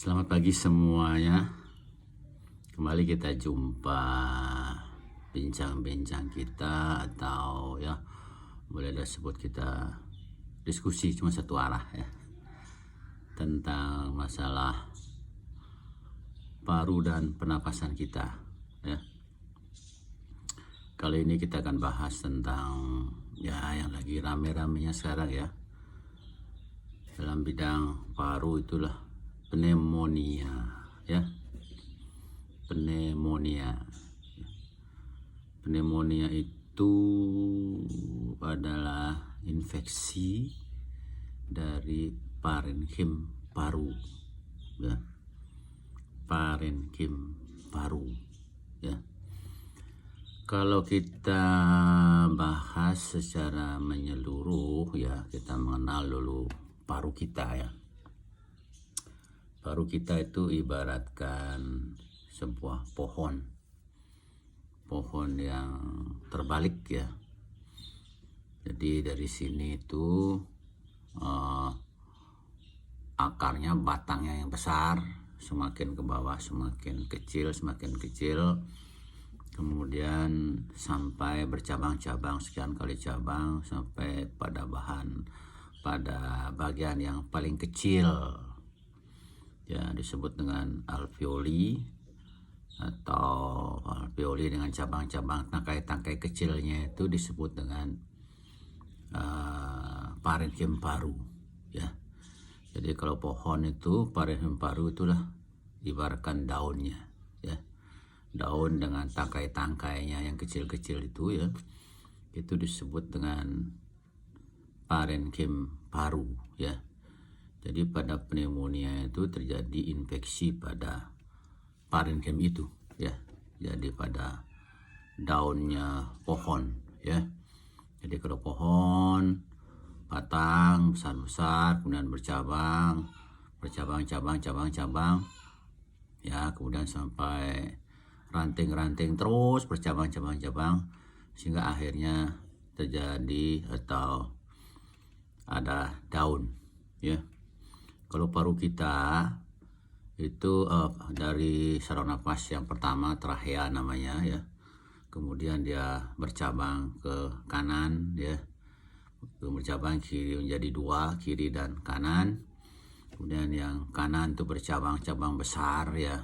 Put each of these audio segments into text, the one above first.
Selamat pagi semuanya. Kembali kita jumpa bincang-bincang kita, atau ya boleh disebut kita diskusi cuma satu arah ya, tentang masalah paru dan pernapasan kita ya. Kali ini kita akan bahas tentang ya yang lagi rame-ramenya sekarang ya, dalam bidang paru, itulah pneumonia ya. Pneumonia itu adalah infeksi dari parenkim paru ya. Parenkim paru ya. Kalau kita bahas secara menyeluruh ya, kita mengenal dulu paru kita ya. Paru kita itu ibaratkan sebuah pohon yang terbalik ya. Jadi dari sini itu akarnya, batangnya yang besar, semakin ke bawah semakin kecil, kemudian sampai bercabang-cabang, sekian kali cabang sampai pada bagian yang paling kecil ya, disebut dengan alveoli, atau alveoli dengan cabang-cabang tangkai-tangkai kecilnya itu disebut dengan parenkim paru ya. Jadi kalau pohon itu, parenkim paru itulah ibaratkan daunnya ya. Daun dengan tangkai-tangkainya yang kecil-kecil itu ya, itu disebut dengan parenkim paru ya. Jadi pada pneumonia itu terjadi infeksi pada parenkim itu ya. Jadi pada daunnya pohon ya. Jadi kalau pohon batang besar-besar, kemudian bercabang ya, kemudian sampai ranting-ranting terus bercabang, sehingga akhirnya terjadi atau ada daun ya. Kalau paru kita itu dari saluran nafas yang pertama, trachea namanya ya, kemudian dia bercabang ke kanan ya, bercabang kiri menjadi dua, kiri dan kanan. Kemudian yang kanan itu bercabang-cabang besar ya,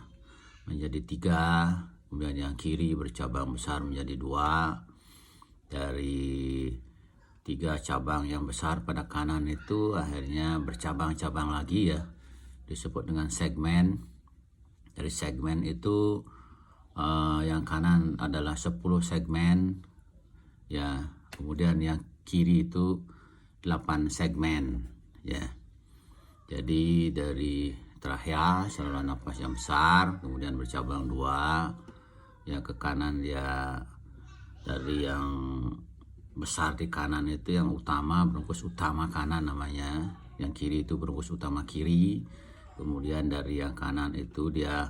menjadi tiga. Kemudian yang kiri bercabang besar menjadi dua. Dari tiga cabang yang besar pada kanan itu akhirnya bercabang-cabang lagi ya, disebut dengan segmen. Dari segmen itu yang kanan adalah 10 segmen ya, kemudian yang kiri itu 8 segmen ya. Jadi dari trachea, saluran nafas yang besar, kemudian bercabang dua ya, ke kanan dia, dari yang besar di kanan itu yang utama, bronkus utama kanan namanya, yang kiri itu bronkus utama kiri. Kemudian dari yang kanan itu dia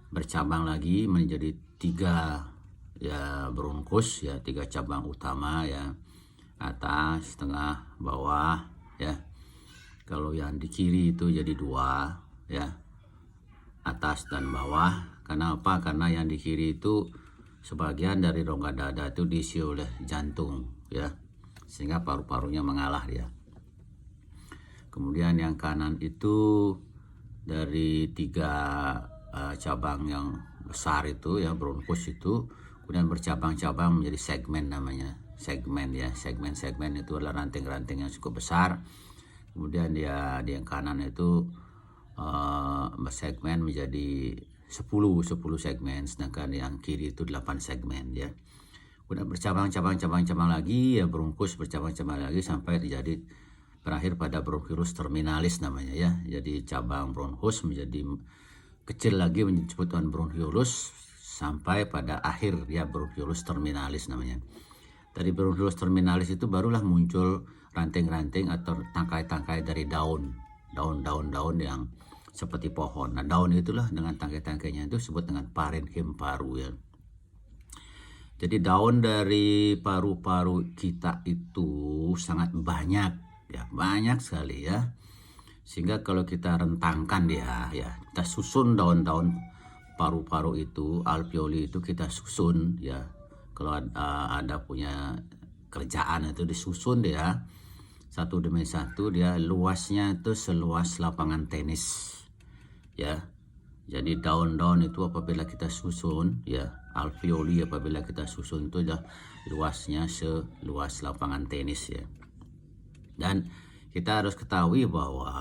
bercabang lagi menjadi tiga ya, bronkus ya, tiga cabang utama ya, atas, tengah, bawah ya. Kalau yang di kiri itu jadi dua ya, atas dan bawah. Karena apa? Karena yang di kiri itu sebagian dari rongga dada itu diisi oleh jantung ya, sehingga paru-parunya mengalah dia. Kemudian yang kanan itu dari tiga cabang yang besar itu ya, bronkus itu, kemudian bercabang-cabang menjadi segmen namanya. Segmen ya, segmen itu adalah ranting-ranting yang cukup besar. Kemudian dia di yang kanan itu segmen menjadi 10 segmen, sedangkan yang kiri itu 8 segmen ya. Kemudian bercabang lagi ya, bronkus bercabang-cabang lagi sampai terjadi berakhir pada bronchioles terminalis namanya ya. Jadi cabang bronchus menjadi kecil lagi, disebut dengan bronchioles, sampai pada akhir ya, bronchioles terminalis namanya. Dari bronchioles terminalis itu barulah muncul ranting-ranting atau tangkai-tangkai dari daun yang seperti pohon. Nah, daun itulah dengan tangkai-tangkainya itu disebut dengan parenkim paru ya. Jadi daun dari paru-paru kita itu sangat banyak ya, banyak sekali ya. Sehingga kalau kita rentangkan dia ya, kita susun daun-daun paru-paru itu, alveoli itu kita susun ya. Kalau ada punya kerjaan itu disusun dia satu demi satu, dia luasnya itu seluas lapangan tenis ya. Jadi daun-daun itu apabila kita susun ya, alveoli apabila kita susun itu dah luasnya seluas lapangan tenis ya. Dan kita harus ketahui bahwa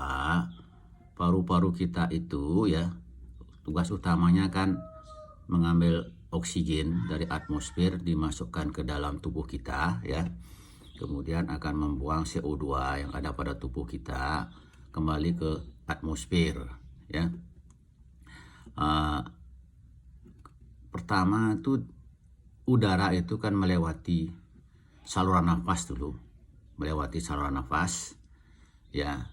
paru-paru kita itu ya, tugas utamanya kan mengambil oksigen dari atmosfer dimasukkan ke dalam tubuh kita ya. Kemudian akan membuang CO2 yang ada pada tubuh kita kembali ke atmosfer ya. Pertama itu udara itu kan melewati saluran nafas dulu, melewati saluran nafas ya,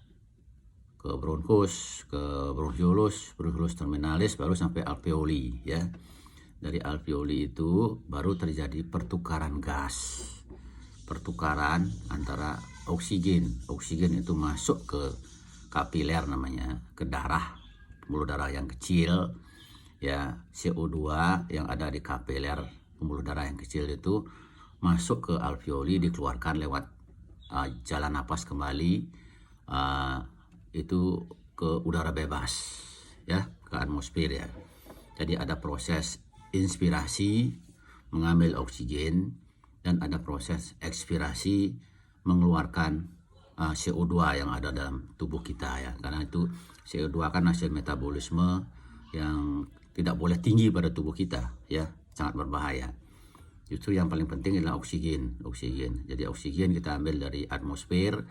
ke bronkus, ke bronchiolus, bronchiolus terminalis, baru sampai alveoli ya. Dari alveoli itu baru terjadi pertukaran gas, pertukaran antara oksigen itu masuk ke kapiler namanya, ke darah, pembuluh darah yang kecil ya. CO2 yang ada di kapiler pembuluh darah yang kecil itu masuk ke alveoli, dikeluarkan lewat jalan napas kembali itu ke udara bebas ya, ke atmosfer ya. Jadi ada proses inspirasi mengambil oksigen dan ada proses ekspirasi mengeluarkan CO2 yang ada dalam tubuh kita ya. Karena itu CO2 kan hasil metabolisme yang tidak boleh tinggi pada tubuh kita ya, sangat berbahaya. Justru yang paling penting adalah oksigen. Jadi oksigen kita ambil dari atmosfer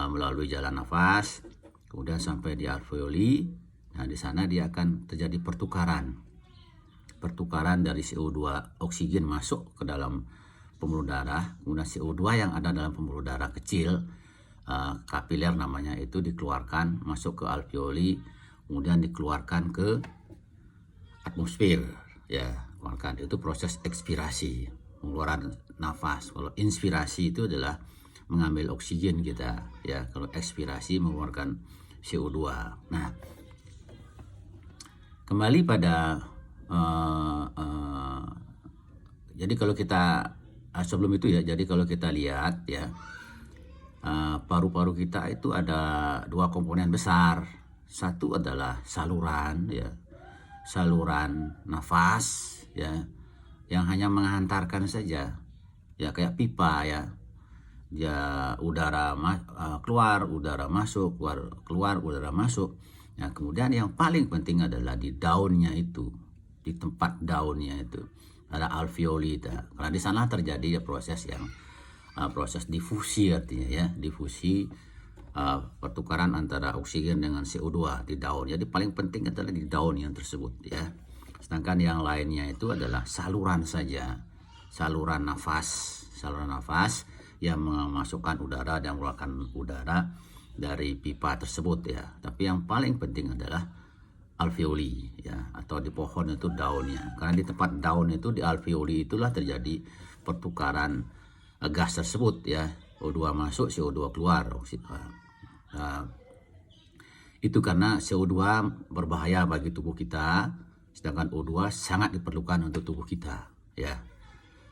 melalui jalan nafas, kemudian sampai di alveoli. Nah, di sana dia akan terjadi pertukaran dari CO2 oksigen masuk ke dalam pembuluh darah, kemudian CO2 yang ada dalam pembuluh darah kecil, kapiler namanya, itu dikeluarkan masuk ke alveoli, kemudian dikeluarkan ke atmosfer ya. Itu proses ekspirasi, pengeluaran nafas. Kalau inspirasi itu adalah mengambil oksigen kita ya, kalau ekspirasi mengeluarkan CO2. Nah, kembali pada jadi kalau kita sebelum itu ya, jadi kalau kita lihat ya, paru-paru kita itu ada dua komponen besar. Satu adalah saluran ya, saluran nafas ya, yang hanya menghantarkan saja ya, kayak pipa ya. Ya, udara keluar, udara masuk, keluar, udara masuk. Nah, kemudian yang paling penting adalah di daunnya itu, di tempat daunnya itu ada alveoli. Karena di sana terjadi ya proses yang proses difusi, artinya ya, difusi, pertukaran antara oksigen dengan CO2 di daun. Jadi paling penting adalah di daun yang tersebut ya. Sedangkan yang lainnya itu adalah saluran saja, saluran nafas yang memasukkan udara dan mengeluarkan udara dari pipa tersebut ya. Tapi yang paling penting adalah alveoli ya, atau di pohon itu daunnya. Karena di tempat daun itu, di alveoli itulah terjadi pertukaran gas tersebut ya. O2 masuk, CO2 keluar. Itu karena CO2 berbahaya bagi tubuh kita, sedangkan O2 sangat diperlukan untuk tubuh kita ya.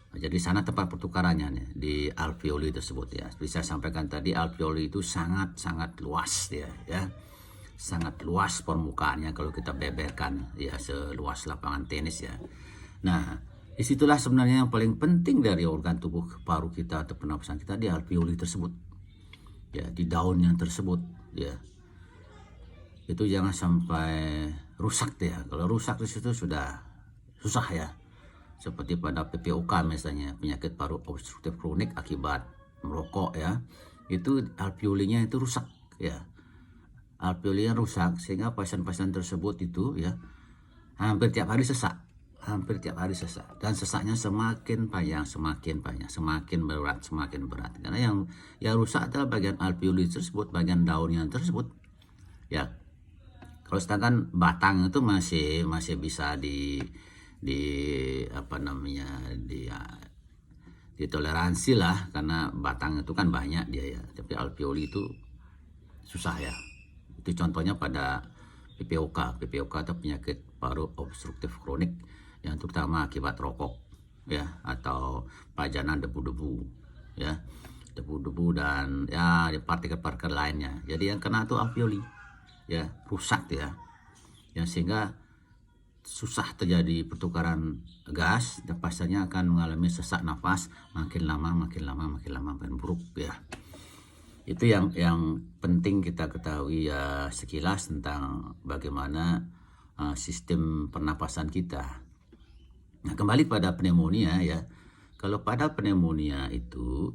Jadi sana tempat pertukarannya nih, di alveoli tersebut ya. Seperti saya sampaikan tadi, alveoli itu sangat luas ya. Sangat luas permukaannya kalau kita beberkan ya, seluas lapangan tenis ya. Nah, disitulah sebenarnya yang paling penting dari organ tubuh paru kita atau pernapasan kita, di alveoli tersebut ya, di daun yang tersebut ya. Itu jangan sampai rusak ya. Kalau rusak di situ sudah susah ya. Seperti pada PPOK misalnya, penyakit paru obstruktif kronik akibat merokok ya, itu alveolinya itu rusak ya. Alveolinya rusak sehingga pasien-pasien tersebut itu ya hampir tiap hari sesak, dan sesaknya semakin panjang, semakin berat. Karena yang rusak adalah bagian alveoli tersebut, bagian daunnya tersebut ya. Kalau sedangkan batang itu masih bisa ditoleransi lah, karena batang itu kan banyak dia ya. Tapi alveoli itu susah ya. Itu contohnya pada PPOK. PPOK itu penyakit paru obstruktif kronik yang terutama akibat rokok ya, atau pajanan debu-debu ya, debu-debu dan ya partikel-partikel lainnya. Jadi yang kena itu alveoli ya, rusak ya, sehingga susah terjadi pertukaran gas dan pasiennya akan mengalami sesak nafas makin lama makin buruk ya. Itu yang penting kita ketahui ya sekilas tentang bagaimana sistem pernapasan kita. Nah, kembali pada pneumonia ya. Kalau pada pneumonia itu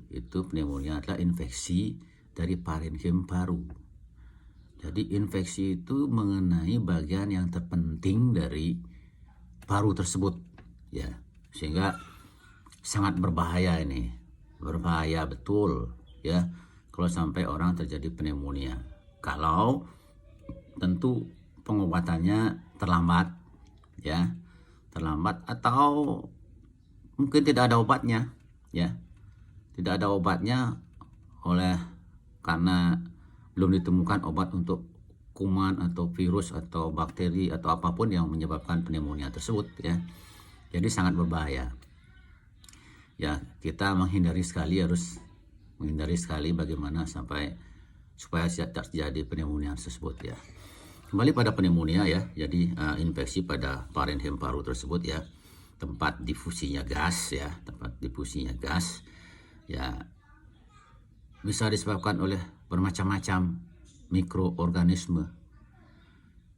pneumonia adalah infeksi dari parenkim paru. Jadi infeksi itu mengenai bagian yang terpenting dari paru tersebut ya. Sehingga sangat berbahaya ini. Berbahaya betul ya kalau sampai orang terjadi pneumonia. Kalau tentu pengobatannya terlambat ya. Terlambat atau mungkin tidak ada obatnya ya. Tidak ada obatnya karena belum ditemukan obat untuk kuman atau virus atau bakteri atau apapun yang menyebabkan pneumonia tersebut ya. Jadi sangat berbahaya. Ya, kita harus menghindari sekali bagaimana supaya tidak terjadi pneumonia tersebut ya. Kembali pada pneumonia ya. Jadi infeksi pada parenkim paru tersebut ya. Tempat difusinya gas ya, bisa disebabkan oleh bermacam-macam mikroorganisme.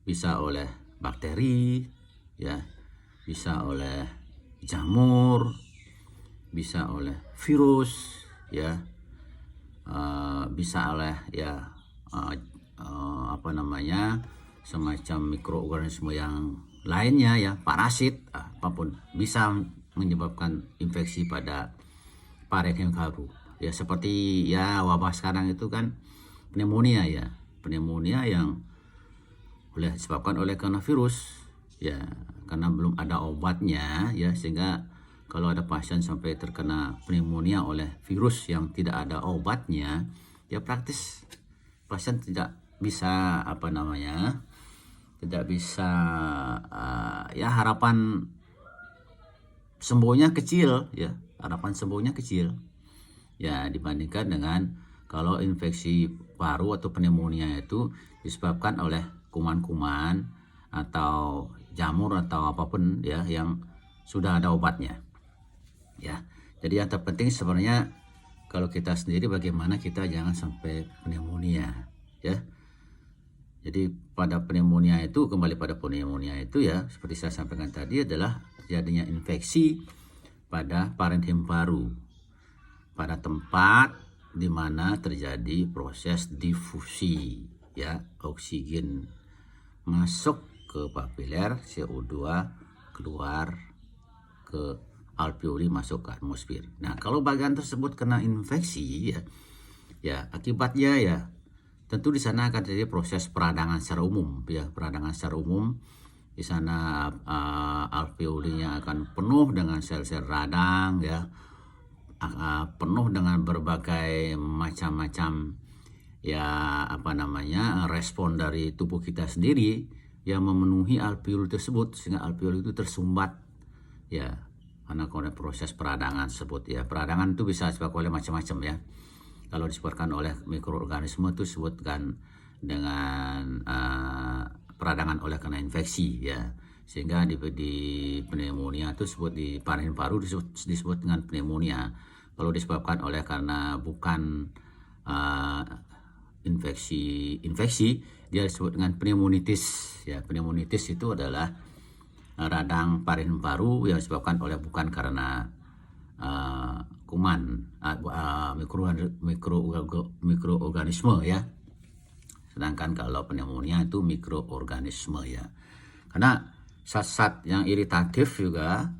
Bisa oleh bakteri ya, bisa oleh jamur, bisa oleh virus ya, bisa oleh semacam mikroorganisme yang lainnya ya, parasit apapun bisa menyebabkan infeksi pada parenkim paru ya, seperti ya wabah sekarang itu kan pneumonia yang disebabkan oleh coronavirus ya, karena belum ada obatnya ya, sehingga kalau ada pasien sampai terkena pneumonia oleh virus yang tidak ada obatnya ya, praktis pasien tidak bisa harapan sembuhnya kecil ya, dibandingkan dengan kalau infeksi paru atau pneumonia itu disebabkan oleh kuman-kuman atau jamur atau apapun ya yang sudah ada obatnya ya. Jadi yang terpenting sebenarnya kalau kita sendiri bagaimana kita jangan sampai pneumonia ya. Jadi kembali pada pneumonia itu ya, seperti saya sampaikan tadi, adalah terjadinya infeksi pada parenkim paru, pada tempat di mana terjadi proses difusi ya, oksigen masuk ke papiler, CO2 keluar ke alveoli, masuk ke atmosfer. Nah, kalau bagian tersebut kena infeksi ya akibatnya ya tentu di sana akan terjadi proses peradangan secara umum ya. Di sana alveolinya akan penuh dengan sel-sel radang ya, penuh dengan berbagai macam-macam respon dari tubuh kita sendiri yang memenuhi alveoli tersebut, sehingga alveoli itu tersumbat ya, karena proses peradangan tersebut ya. Peradangan itu bisa disebabkan oleh macam-macam ya. Kalau disebabkan oleh mikroorganisme itu disebutkan dengan peradangan oleh karena infeksi ya, sehingga di pneumonia itu di parenkim paru disebut dengan pneumonia. Kalau disebabkan oleh karena bukan infeksi dia disebut dengan pneumonitis ya. Pneumonitis itu adalah radang parenkim paru yang disebabkan oleh bukan karena kuman mikroorganisme ya. Sedangkan kalau pneumonia itu mikroorganisme ya. Karena zat-zat yang iritatif juga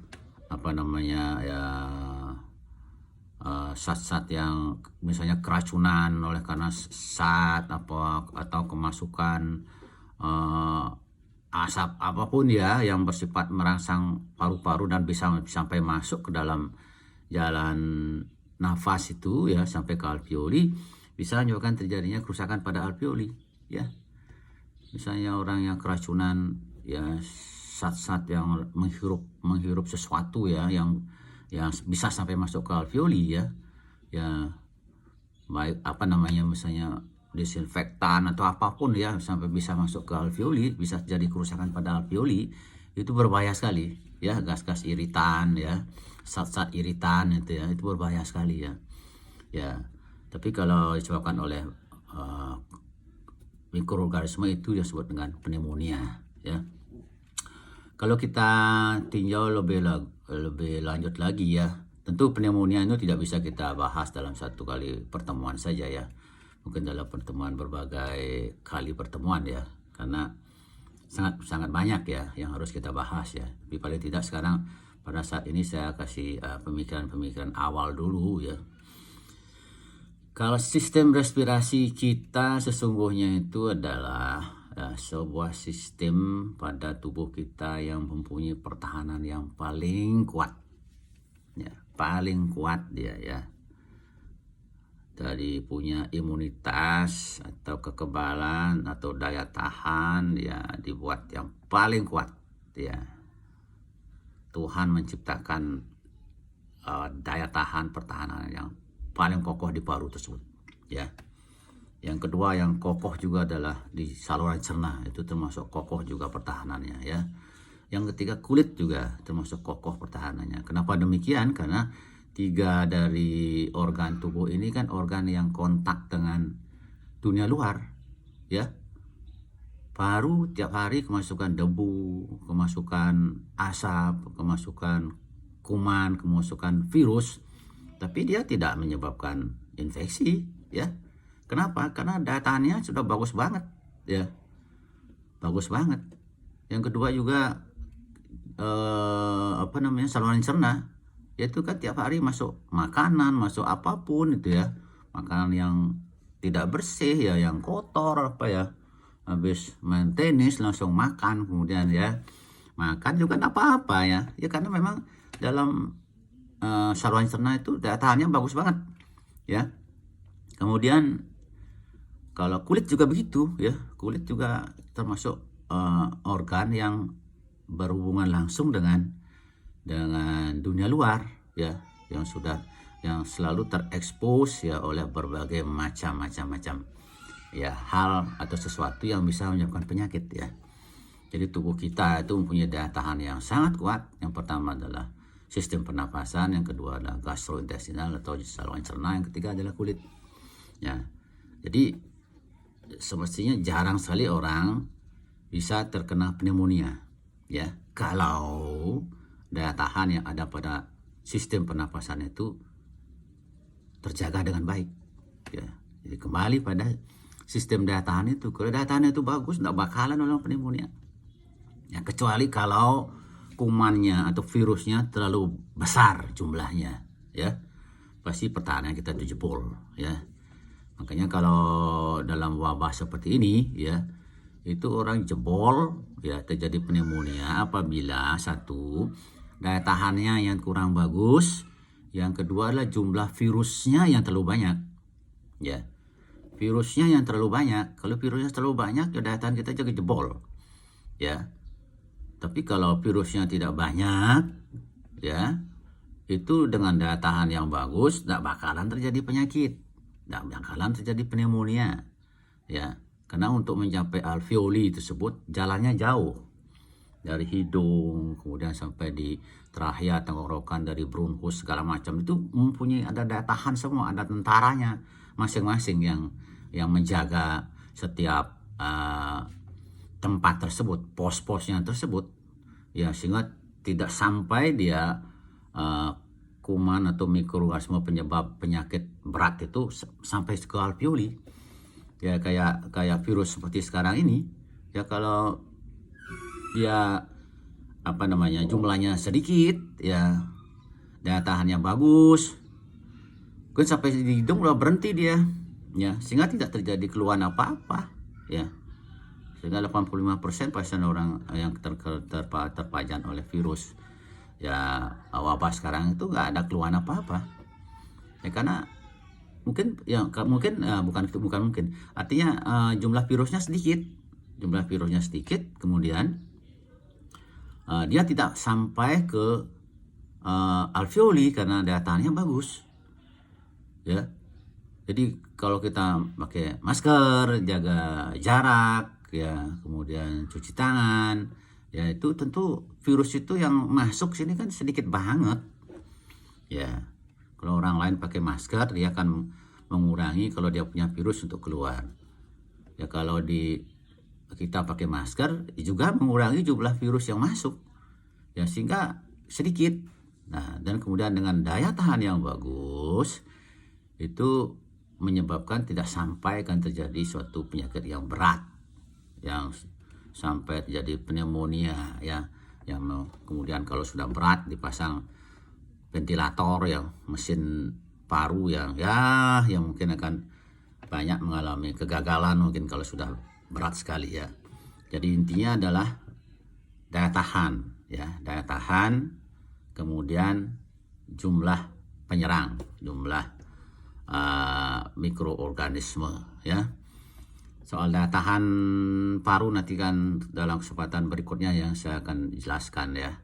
zat-zat yang misalnya keracunan oleh karena zat atau kemasukan asap apapun ya yang bersifat merangsang paru-paru dan bisa sampai masuk ke dalam jalan nafas itu ya, sampai ke alveoli, bisa menyebabkan terjadinya kerusakan pada alveoli ya. misalnya orang yang keracunan ya, zat-zat yang menghirup sesuatu ya, yang bisa sampai masuk ke alveoli ya, baik misalnya disinfektan atau apapun ya, sampai bisa masuk ke alveoli, bisa jadi kerusakan pada alveoli. Itu berbahaya sekali ya, gas-gas iritan ya, zat-zat iritan itu ya, itu berbahaya sekali ya. Tapi kalau disebabkan oleh mikroorganisme itu disebut dengan pneumonia ya. Kalau kita tinjau lebih lanjut lagi ya, tentu pneumonia itu tidak bisa kita bahas dalam satu kali pertemuan saja ya, mungkin dalam pertemuan berbagai kali pertemuan ya, karena sangat banyak ya yang harus kita bahas ya. Tapi paling tidak sekarang pada saat ini saya kasih pemikiran awal dulu ya. Kalau sistem respirasi kita sesungguhnya itu adalah sebuah sistem pada tubuh kita yang mempunyai pertahanan yang paling kuat ya, paling kuat dia ya, dari punya imunitas atau kekebalan atau daya tahan ya, dibuat yang paling kuat ya. Tuhan menciptakan daya tahan pertahanan yang paling kokoh di paru tersebut ya. Yang kedua yang kokoh juga adalah di saluran cerna, itu termasuk kokoh juga pertahanannya ya. Yang ketiga kulit juga termasuk kokoh pertahanannya. Kenapa demikian? Karena 3 dari organ tubuh ini kan organ yang kontak dengan dunia luar ya. Paru tiap hari kemasukan debu, kemasukan asap, kemasukan kuman, kemasukan virus, tapi dia tidak menyebabkan infeksi ya. Kenapa? Karena daya tahannya sudah bagus banget ya, bagus banget. Yang kedua juga saluran cerna, yaitu kan tiap hari masuk makanan, masuk apapun itu ya, makanan yang tidak bersih ya, yang kotor habis main tenis langsung makan, kemudian ya makan juga tidak apa-apa ya, karena memang dalam saluran cerna itu daya tahannya bagus banget ya. Kemudian kalau kulit juga begitu ya, kulit juga termasuk organ yang berhubungan langsung dengan dunia luar ya, yang selalu terekspos ya oleh berbagai macam ya hal atau sesuatu yang bisa menyebabkan penyakit ya. Jadi tubuh kita itu mempunyai daya tahan yang sangat kuat. Yang pertama adalah sistem pernapasan, yang kedua adalah gastrointestinal atau saluran cerna, yang ketiga adalah kulit ya. Jadi semestinya jarang sekali orang bisa terkena pneumonia ya, kalau daya tahan yang ada pada sistem pernapasan itu terjaga dengan baik ya. Jadi kembali pada sistem daya tahan itu. Kalau daya tahan itu bagus, tidak bakalan orang pneumonia ya, kecuali kalau kumannya atau virusnya terlalu besar jumlahnya ya, pasti pertahanan kita itu jebol ya. Makanya kalau dalam wabah seperti ini ya, itu orang jebol ya, terjadi pneumonia apabila satu, daya tahannya yang kurang bagus, yang kedua adalah jumlah virusnya yang terlalu banyak ya. Virusnya yang terlalu banyak, kalau virusnya terlalu banyak ya daya tahan kita juga jebol ya. Tapi kalau virusnya tidak banyak ya, itu dengan daya tahan yang bagus tidak bakalan terjadi penyakit, tidak bakalan terjadi pneumonia ya. Karena untuk mencapai alveoli tersebut jalannya jauh, dari hidung kemudian sampai di trachea, tenggorokan, dari bronkus segala macam, itu mempunyai ada daya tahan semua, ada tentaranya masing-masing yang menjaga setiap tempat tersebut, pos-posnya tersebut ya, sehingga tidak sampai dia kuman atau mikroorganisme penyebab penyakit berat itu sampai ke alveoli ya, kayak virus seperti sekarang ini ya. Kalau dia jumlahnya sedikit ya, daya tahannya bagus, kan sampai di hidung udah berhenti dia ya, sehingga tidak terjadi keluhan apa-apa ya. Sehingga 85% pasien orang yang terpajan oleh virus ya wabah sekarang itu nggak ada keluhan apa-apa ya, karena mungkin artinya jumlah virusnya sedikit jumlah virusnya sedikit, kemudian dia tidak sampai ke alveoli karena daya tahannya bagus, ya. Jadi kalau kita pakai masker, jaga jarak, ya, kemudian cuci tangan, ya itu tentu virus itu yang masuk sini kan sedikit banget, ya. Kalau orang lain pakai masker, dia akan mengurangi kalau dia punya virus untuk keluar. Ya kalau kita pakai masker juga mengurangi jumlah virus yang masuk, ya, sehingga sedikit. Nah, dan kemudian dengan daya tahan yang bagus itu menyebabkan tidak sampai akan terjadi suatu penyakit yang berat, yang sampai terjadi pneumonia, ya, yang kemudian kalau sudah berat dipasang ventilator, yang mesin paru yang mungkin akan banyak mengalami kegagalan mungkin kalau sudah berat sekali, ya. Jadi intinya adalah daya tahan, ya, daya tahan, kemudian jumlah penyerang, jumlah mikroorganisme, ya. Soal daya tahan paru nanti kan dalam kesempatan berikutnya yang saya akan jelaskan, ya.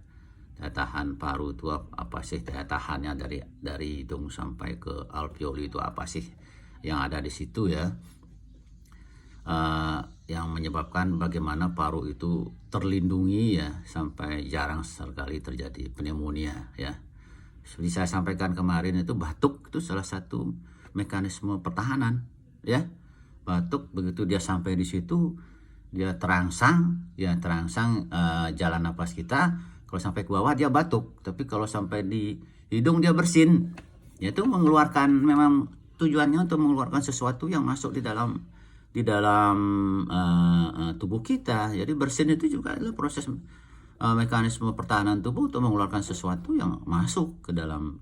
Daya tahan paru itu apa sih, daya tahannya dari hidung sampai ke alveoli itu apa sih yang ada di situ, ya. Yang menyebabkan bagaimana paru itu terlindungi, ya, sampai jarang sekali terjadi pneumonia, ya. Seperti saya sampaikan kemarin, itu batuk itu salah satu mekanisme pertahanan, ya. Batuk begitu dia sampai di situ, dia terangsang jalan napas kita. Kalau sampai ke bawah dia batuk, tapi kalau sampai di hidung dia bersin. Yaitu mengeluarkan, memang tujuannya untuk mengeluarkan sesuatu yang masuk di dalam tubuh kita. Jadi bersin itu juga adalah proses mekanisme pertahanan tubuh untuk mengeluarkan sesuatu yang masuk ke dalam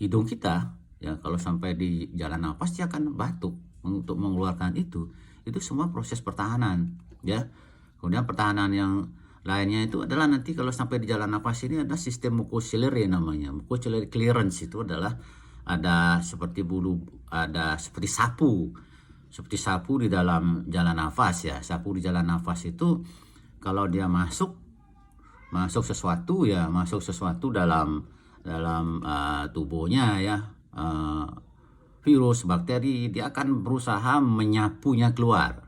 hidung kita. Ya, kalau sampai di jalan nafas dia akan batuk untuk mengeluarkan itu semua proses pertahanan, ya. Kemudian pertahanan yang lainnya itu adalah nanti kalau sampai di jalan nafas ini ada sistem mucociliary namanya. Mucociliary clearance itu adalah ada seperti seperti sapu di dalam jalan nafas, ya. Sapu di jalan nafas itu kalau dia masuk sesuatu, ya, masuk sesuatu dalam tubuhnya, ya, virus, bakteri, dia akan berusaha menyapunya keluar.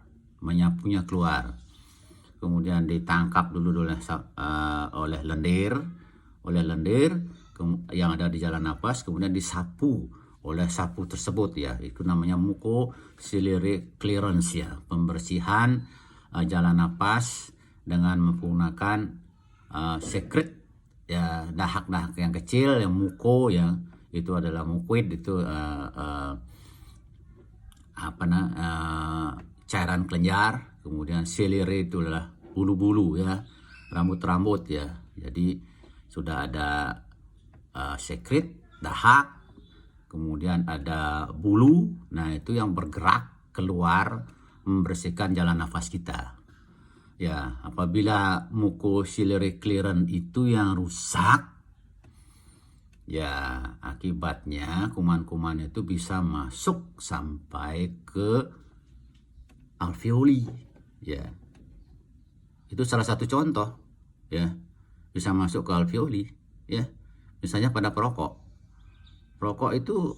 Kemudian ditangkap dulu oleh lendir yang ada di jalan napas, kemudian disapu oleh sapu tersebut, ya. Itu namanya mucociliary clearance, ya, pembersihan jalan napas dengan menggunakan sekret, ya, dahak-dahak yang kecil, yang yang itu adalah mucoid, itu cairan kelenjar. Kemudian ciliary itu adalah bulu-bulu, ya, rambut-rambut, ya. Jadi sudah ada sekret, dahak, kemudian ada bulu. Nah, itu yang bergerak keluar membersihkan jalan nafas kita. Ya, apabila mucociliary clearance itu yang rusak, ya, akibatnya kuman-kuman itu bisa masuk sampai ke alveoli, ya. Itu salah satu contoh, ya, bisa masuk ke alveoli, ya. Misalnya pada perokok itu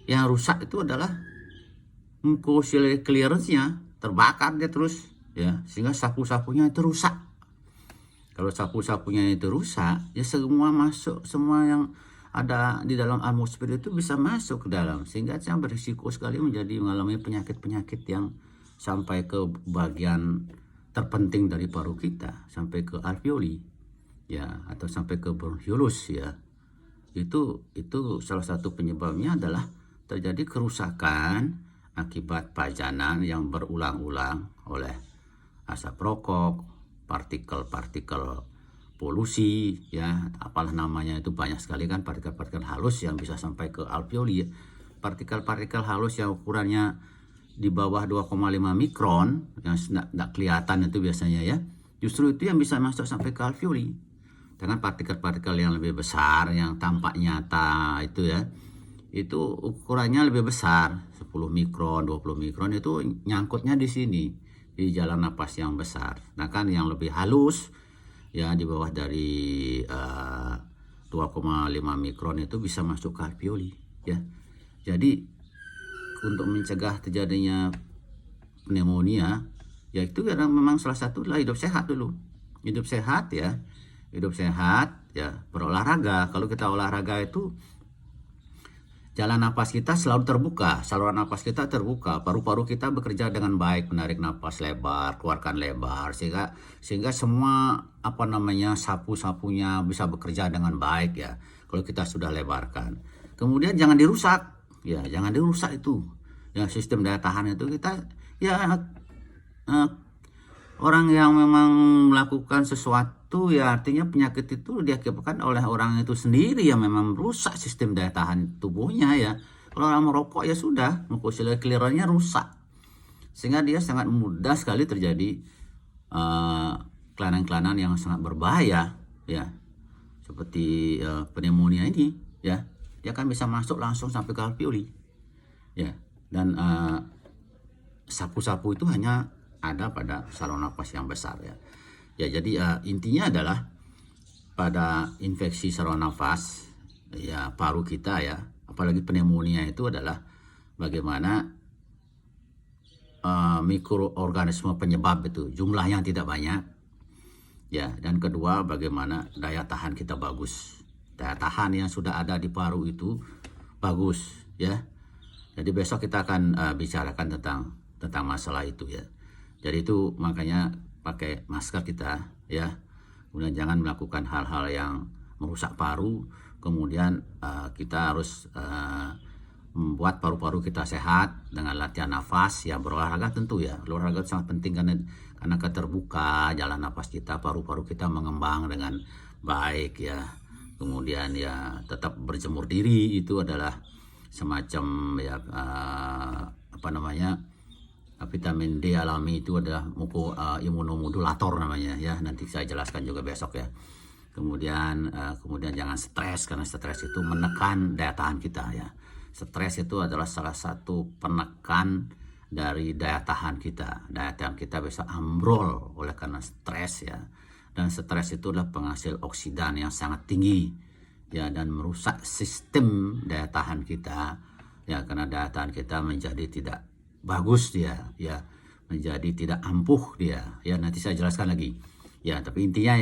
yang rusak itu adalah mucociliary clearance-nya, terbakar dia terus, ya, sehingga sapu-sapunya itu rusak. Kalau sapu-sapunya itu rusak, ya semua yang ada di dalam atmosfer itu bisa masuk ke dalam, sehingga saya berisiko sekali mengalami penyakit-penyakit yang sampai ke bagian terpenting dari paru kita, sampai ke alveoli, ya, atau sampai ke bronchiolus, ya. Itu salah satu penyebabnya adalah terjadi kerusakan akibat pajanan yang berulang-ulang oleh asap rokok, partikel-partikel polusi, ya, apalah namanya, itu banyak sekali kan partikel-partikel halus yang bisa sampai ke alveoli, ya. Partikel-partikel halus yang ukurannya di bawah 2,5 mikron yang tidak kelihatan itu biasanya, ya, justru itu yang bisa masuk sampai ke alveoli. Dengan partikel-partikel yang lebih besar yang tampak nyata itu, ya, itu ukurannya lebih besar, 10 mikron, 20 mikron, itu nyangkutnya di sini, di jalan napas yang besar. Sedangkan yang lebih halus ya di bawah dari 2,5 mikron itu bisa masuk ke alveoli ya. Jadi untuk mencegah terjadinya pneumonia ya itu karena memang salah satu adalah hidup sehat dulu. Hidup sehat ya. Hidup sehat ya, berolahraga. Kalau kita olahraga itu jalan napas kita selalu terbuka, saluran napas kita terbuka, paru-paru kita bekerja dengan baik, menarik napas lebar, keluarkan lebar, sehingga semua sapu-sapunya bisa bekerja dengan baik ya. Kalau kita sudah lebarkan, kemudian jangan dirusak, ya jangan dirusak itu, ya sistem daya tahan itu kita ya orang yang memang melakukan sesuatu ya artinya penyakit itu diakibatkan oleh orang itu sendiri yang memang merusak sistem daya tahan tubuhnya ya. Kalau orang merokok ya sudah, mucosal clearance-nya rusak. Sehingga dia sangat mudah sekali terjadi kelainan-kelainan yang sangat berbahaya ya. Seperti pneumonia ini ya. Dia kan bisa masuk langsung sampai ke alveoli. Ya. Dan sapu-sapu itu hanya ada pada saluran napas yang besar ya. Ya jadi intinya adalah pada infeksi saluran nafas ya paru kita ya, apalagi pneumonia itu adalah bagaimana mikroorganisme penyebab itu jumlahnya tidak banyak ya, dan kedua bagaimana daya tahan kita bagus. Daya tahan yang sudah ada di paru itu bagus ya. Jadi besok kita akan bicarakan tentang masalah itu ya. Jadi itu makanya pakai masker kita ya. Kemudian jangan melakukan hal-hal yang merusak paru. Kemudian kita harus membuat paru-paru kita sehat dengan latihan nafas ya, berolahraga tentu ya. Olahraga sangat penting karena terbuka jalan nafas kita, paru-paru kita mengembang dengan baik ya. Kemudian ya tetap berjemur diri itu adalah semacam ya vitamin D alami, itu adalah imunomodulator namanya ya, nanti saya jelaskan juga besok ya. Kemudian jangan stres, karena stres itu menekan daya tahan kita ya. Stres itu adalah salah satu penekan dari daya tahan kita. Daya tahan kita bisa ambrol oleh karena stres ya. Dan stres itu adalah penghasil oksidan yang sangat tinggi ya, dan merusak sistem daya tahan kita ya, karena daya tahan kita menjadi tidak bagus dia ya, menjadi tidak ampuh dia ya, nanti saya jelaskan lagi ya. Tapi intinya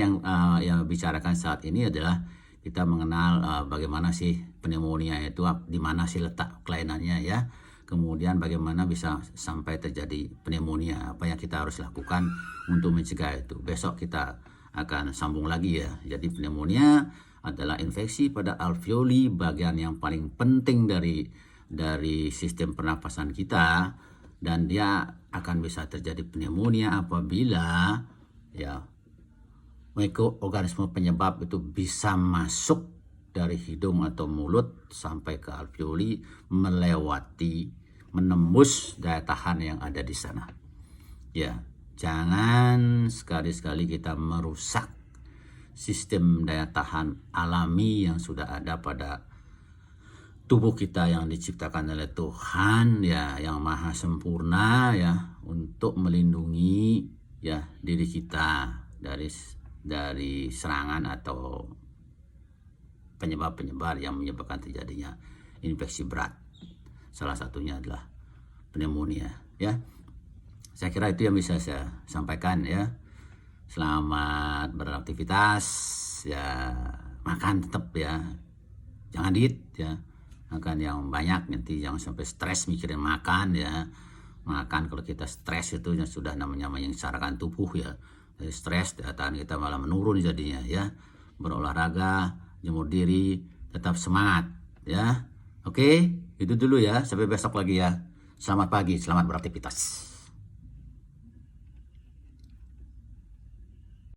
yang bicarakan saat ini adalah kita mengenal bagaimana sih pneumonia itu, di mana sih letak kelainannya ya, kemudian bagaimana bisa sampai terjadi pneumonia, apa yang kita harus lakukan untuk mencegah itu. Besok kita akan sambung lagi ya. Jadi pneumonia adalah infeksi pada alveoli, bagian yang paling penting dari sistem pernapasan kita, dan dia akan bisa terjadi pneumonia apabila ya mikroorganisme penyebab itu bisa masuk dari hidung atau mulut sampai ke alveoli, menembus daya tahan yang ada di sana. Ya, jangan sekali-sekali kita merusak sistem daya tahan alami yang sudah ada pada tubuh kita yang diciptakan oleh Tuhan ya, yang maha sempurna ya, untuk melindungi ya diri kita dari serangan atau penyebab-penyebab yang menyebabkan terjadinya infeksi berat. Salah satunya adalah pneumonia ya. Saya kira itu yang bisa saya sampaikan ya. Selamat beraktivitas ya, makan tetap ya, jangan diet ya, makan yang banyak, nanti jangan sampai stres mikirin makan ya. Makan, kalau kita stres itu sudah namanya menyengsarakan tubuh ya. Dari stres daya tahan kita malah menurun jadinya ya. Berolahraga, jemur diri, tetap semangat ya. Oke, itu dulu ya, sampai besok lagi ya. Selamat pagi, selamat beraktivitas.